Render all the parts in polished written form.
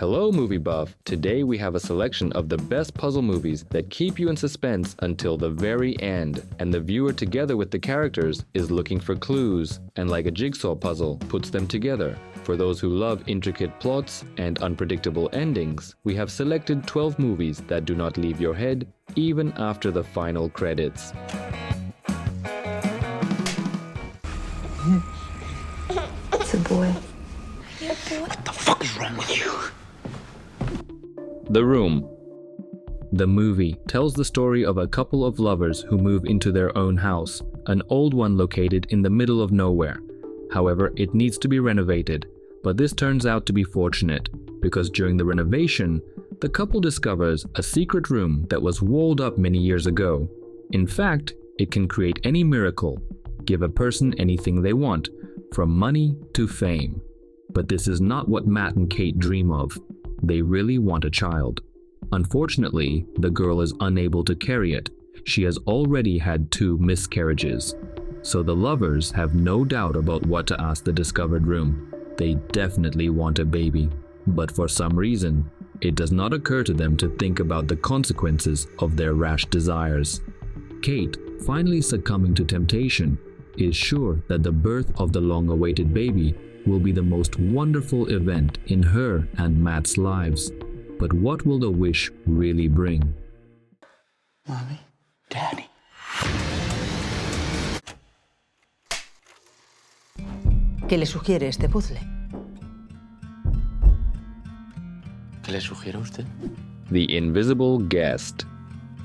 Hello movie buff! Today we have a selection of the best puzzle movies that keep you in suspense until the very end, and the viewer together with the characters is looking for clues, and like a jigsaw puzzle, puts them together. For those who love intricate plots and unpredictable endings, we have selected 12 movies that do not leave your head even after the final credits. It's a boy. What the fuck is wrong with you? The Room. The movie tells the story of a couple of lovers who move into their own house, an old one located in the middle of nowhere. However, it needs to be renovated, but this turns out to be fortunate, because during the renovation, the couple discovers a secret room that was walled up many years ago. In fact, it can create any miracle, give a person anything they want, from money to fame. But this is not what Matt and Kate dream of. They really want a child. Unfortunately, the girl is unable to carry it. She has already had 2 miscarriages. So the lovers have no doubt about what to ask the discovered room. They definitely want a baby. But for some reason, it does not occur to them to think about the consequences of their rash desires. Kate, finally succumbing to temptation, is sure that the birth of the long-awaited baby will be the most wonderful event in her and Matt's lives. But what will the wish really bring? Mommy, Daddy. ¿Qué le sugiere este puzzle? ¿Qué le sugiere a usted? The Invisible Guest.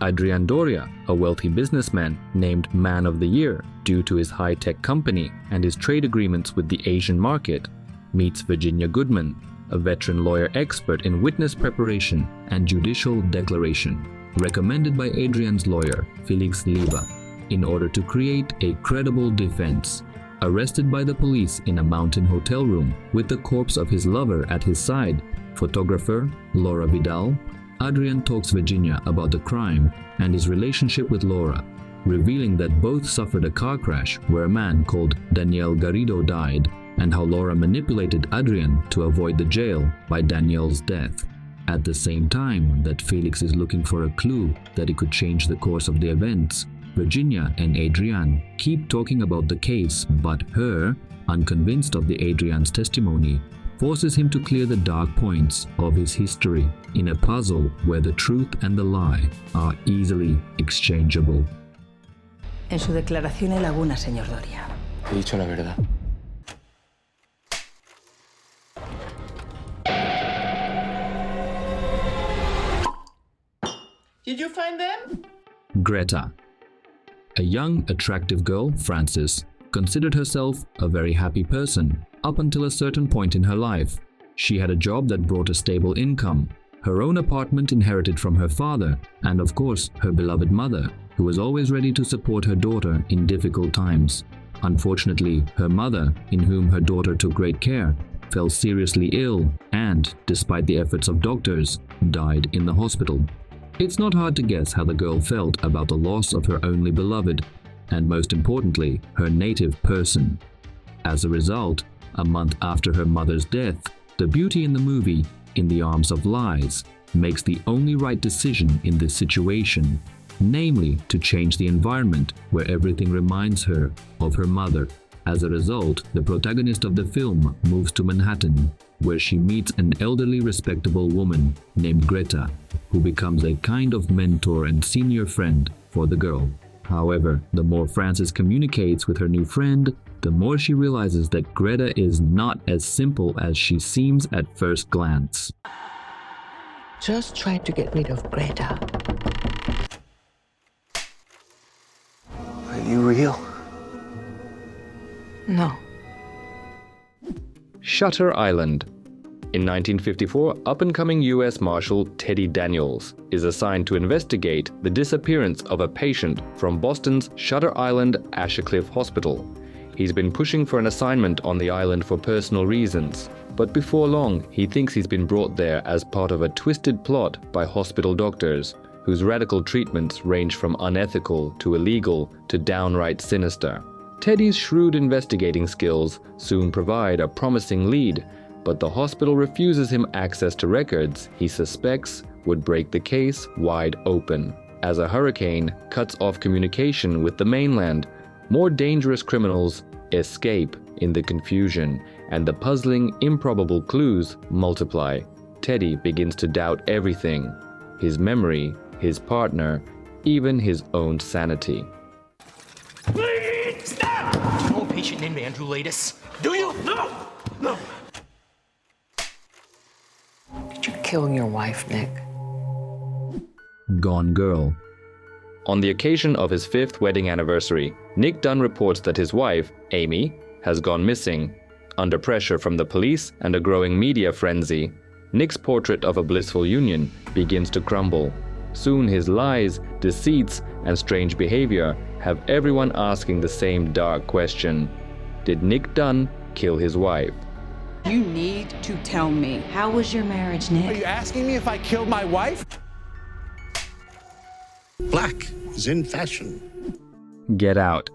Adrian Doria, a wealthy businessman named Man of the Year due to his high-tech company and his trade agreements with the Asian market, meets Virginia Goodman, a veteran lawyer expert in witness preparation and judicial declaration, recommended by Adrian's lawyer, Felix Leiva, in order to create a credible defense. Arrested by the police in a mountain hotel room with the corpse of his lover at his side, photographer Laura Vidal, Adrian talks Virginia about the crime and his relationship with Laura, revealing that both suffered a car crash where a man called Daniel Garrido died, and how Laura manipulated Adrian to avoid the jail by Daniel's death. At the same time that Felix is looking for a clue that it could change the course of the events, Virginia and Adrian keep talking about the case, but her, unconvinced of the Adrian's testimony, forces him to clear the dark points of his history in a puzzle where the truth and the lie are easily exchangeable. En su declaración hay laguna, señor Doria. He dicho la verdad. Did you find them? Greta. A young, attractive girl, Frances, considered herself a very happy person up until a certain point in her life. She had a job that brought a stable income, her own apartment inherited from her father, and of course her beloved mother, who was always ready to support her daughter in difficult times. Unfortunately, her mother, in whom her daughter took great care, fell seriously ill and, despite the efforts of doctors, died in the hospital. It's not hard to guess how the girl felt about the loss of her only beloved, and most importantly, her native person. As a result, a month after her mother's death, the beauty in the movie, In the Arms of Lies, makes the only right decision in this situation, namely to change the environment where everything reminds her of her mother. As a result, the protagonist of the film moves to Manhattan, where she meets an elderly respectable woman named Greta, who becomes a kind of mentor and senior friend for the girl. However, the more Frances communicates with her new friend, the more she realizes that Greta is not as simple as she seems at first glance. Just try to get rid of Greta. Are you real? No. Shutter Island. In 1954, up-and-coming U.S. Marshal Teddy Daniels is assigned to investigate the disappearance of a patient from Boston's Shutter Island Ashercliff Hospital. He's been pushing for an assignment on the island for personal reasons, but before long, he thinks he's been brought there as part of a twisted plot by hospital doctors, whose radical treatments range from unethical to illegal to downright sinister. Teddy's shrewd investigating skills soon provide a promising lead, but the hospital refuses him access to records he suspects would break the case wide open. As a hurricane cuts off communication with the mainland, more dangerous criminals escape in the confusion, and the puzzling, improbable clues multiply. Teddy begins to doubt everything: his memory, his partner, even his own sanity. Please stop! Do you know a patient named Andrew Latus? Do you? No! No! Did you kill your wife, Nick? Gone Girl. On the occasion of his 5th wedding anniversary, Nick Dunn reports that his wife, Amy, has gone missing. Under pressure from the police and a growing media frenzy, Nick's portrait of a blissful union begins to crumble. Soon his lies, deceits, and strange behavior have everyone asking the same dark question: did Nick Dunn kill his wife? You need to tell me. How was your marriage, Are Nick? you asking me if I killed my wife? Black is in fashion. Get Out.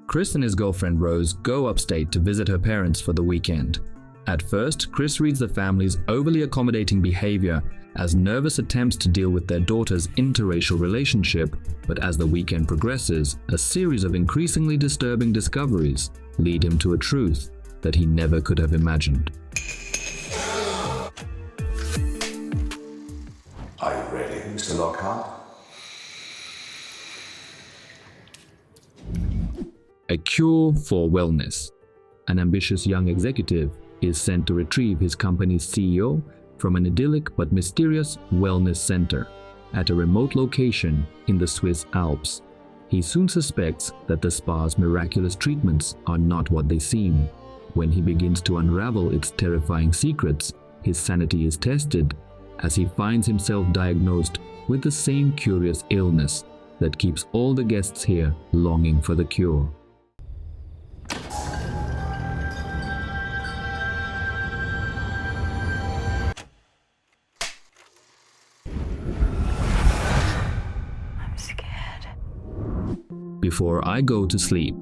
Chris and his girlfriend Rose go upstate to visit her parents for the weekend. At first, Chris reads the family's overly accommodating behavior as nervous attempts to deal with their daughter's interracial relationship, but as the weekend progresses, a series of increasingly disturbing discoveries lead him to a truth that he never could have imagined. Are you ready, Mr. Lockhart? A cure for wellness. An ambitious young executive is sent to retrieve his company's CEO from an idyllic but mysterious wellness center at a remote location in the Swiss Alps. He soon suspects that the spa's miraculous treatments are not what they seem. When he begins to unravel its terrifying secrets, his sanity is tested as he finds himself diagnosed with the same curious illness that keeps all the guests here longing for the cure. Before I Go to Sleep.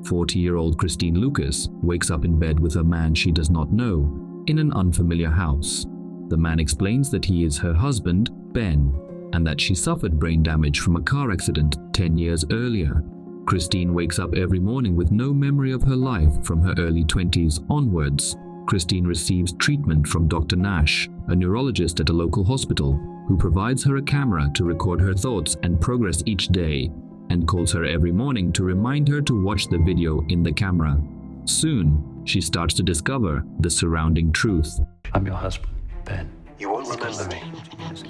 40-year-old Christine Lucas wakes up in bed with a man she does not know in an unfamiliar house. The man explains that he is her husband, Ben, and that she suffered brain damage from a car accident 10 years earlier. Christine wakes up every morning with no memory of her life from her early 20s onwards. Christine receives treatment from Dr. Nash, a neurologist at a local hospital, who provides her a camera to record her thoughts and progress each day, and calls her every morning to remind her to watch the video in the camera. Soon, she starts to discover the surrounding truth. I'm your husband, Ben. You won't remember me.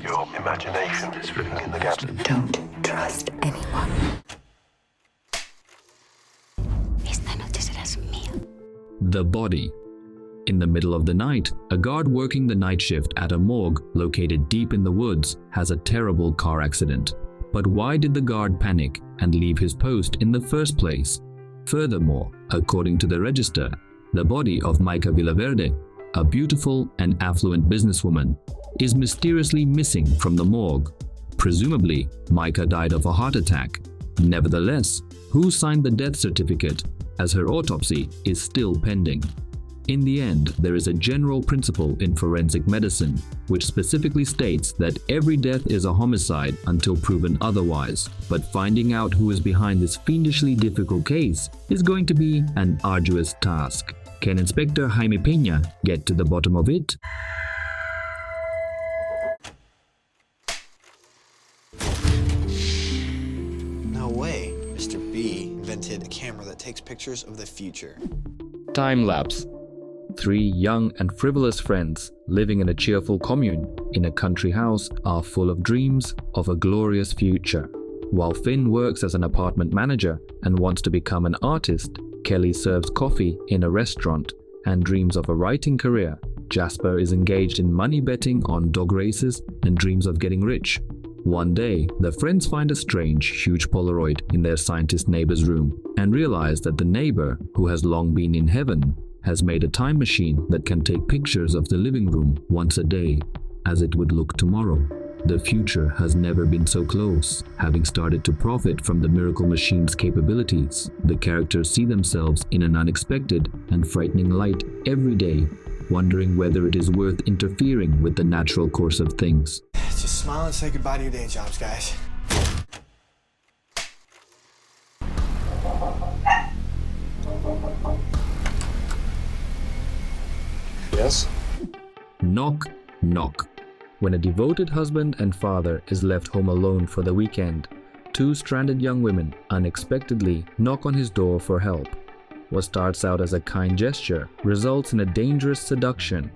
Your imagination is filling in the gaps. Don't trust anyone. Esta noche serás mía. The Body. In the middle of the night, a guard working the night shift at a morgue located deep in the woods has a terrible car accident. But why did the guard panic and leave his post in the first place? Furthermore, according to the register, the body of Maika Villaverde, a beautiful and affluent businesswoman, is mysteriously missing from the morgue. Presumably, Maika died of a heart attack. Nevertheless, who signed the death certificate, as her autopsy is still pending? In the end, there is a general principle in forensic medicine, which specifically states that every death is a homicide until proven otherwise. But finding out who is behind this fiendishly difficult case is going to be an arduous task. Can Inspector Jaime Peña get to the bottom of it? No way. Mr. B invented a camera that takes pictures of the future. Time Lapse. 3 young and frivolous friends living in a cheerful commune in a country house are full of dreams of a glorious future. While Finn works as an apartment manager and wants to become an artist, Kelly serves coffee in a restaurant and dreams of a writing career. Jasper is engaged in money betting on dog races and dreams of getting rich. One day, the friends find a strange, huge Polaroid in their scientist neighbor's room and realize that the neighbor, who has long been in heaven, has made a time machine that can take pictures of the living room once a day, as it would look tomorrow. The future has never been so close. Having started to profit from the miracle machine's capabilities, the characters see themselves in an unexpected and frightening light every day, wondering whether it is worth interfering with the natural course of things. Just smile and say goodbye to your day jobs, guys. Yes? Knock, knock. When a devoted husband and father is left home alone for the weekend, two stranded young women unexpectedly knock on his door for help. What starts out as a kind gesture results in a dangerous seduction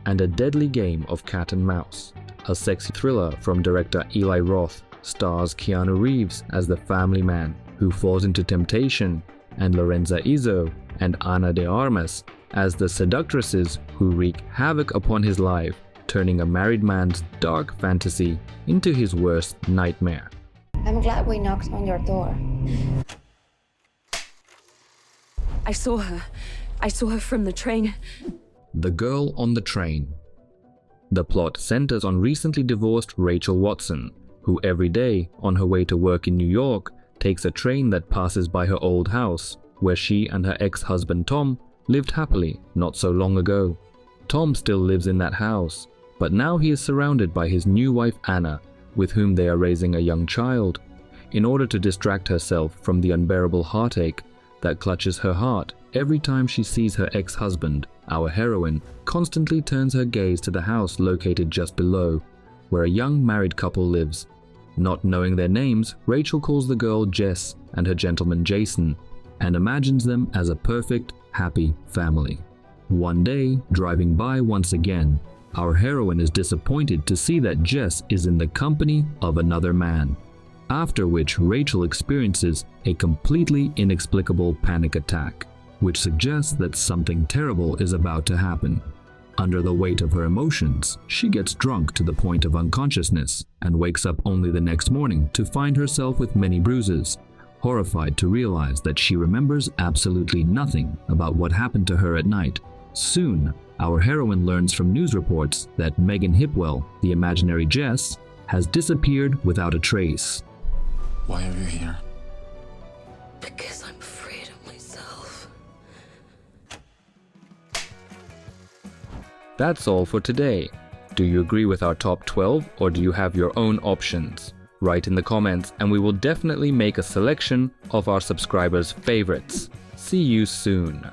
and a deadly game of cat and mouse. A sexy thriller from director Eli Roth stars Keanu Reeves as the family man who falls into temptation, and Lorenza Izzo and Ana de Armas as the seductresses who wreak havoc upon his life, turning a married man's dark fantasy into his worst nightmare. I'm glad we knocked on your door. I saw her. I saw her from the train. The Girl on the Train. The plot centers on recently divorced Rachel Watson, who every day on her way to work in New York takes a train that passes by her old house, where she and her ex-husband Tom lived happily not so long ago. Tom still lives in that house, but now he is surrounded by his new wife Anna, with whom they are raising a young child. In order to distract herself from the unbearable heartache that clutches her heart every time she sees her ex-husband, our heroine constantly turns her gaze to the house located just below, where a young married couple lives. Not knowing their names, Rachel calls the girl Jess and her gentleman Jason, and imagines them as a perfect, happy family. One day, driving by once again, our heroine is disappointed to see that Jess is in the company of another man, after which Rachel experiences a completely inexplicable panic attack, which suggests that something terrible is about to happen. Under the weight of her emotions, she gets drunk to the point of unconsciousness and wakes up only the next morning to find herself with many bruises, horrified to realize that she remembers absolutely nothing about what happened to her at night. Soon, our heroine learns from news reports that Megan Hipwell, the imaginary Jess, has disappeared without a trace. Why are you here? Because I'm afraid of myself. That's all for today. Do you agree with our top 12 or do you have your own options? Write in the comments and we will definitely make a selection of our subscribers' favorites. See you soon.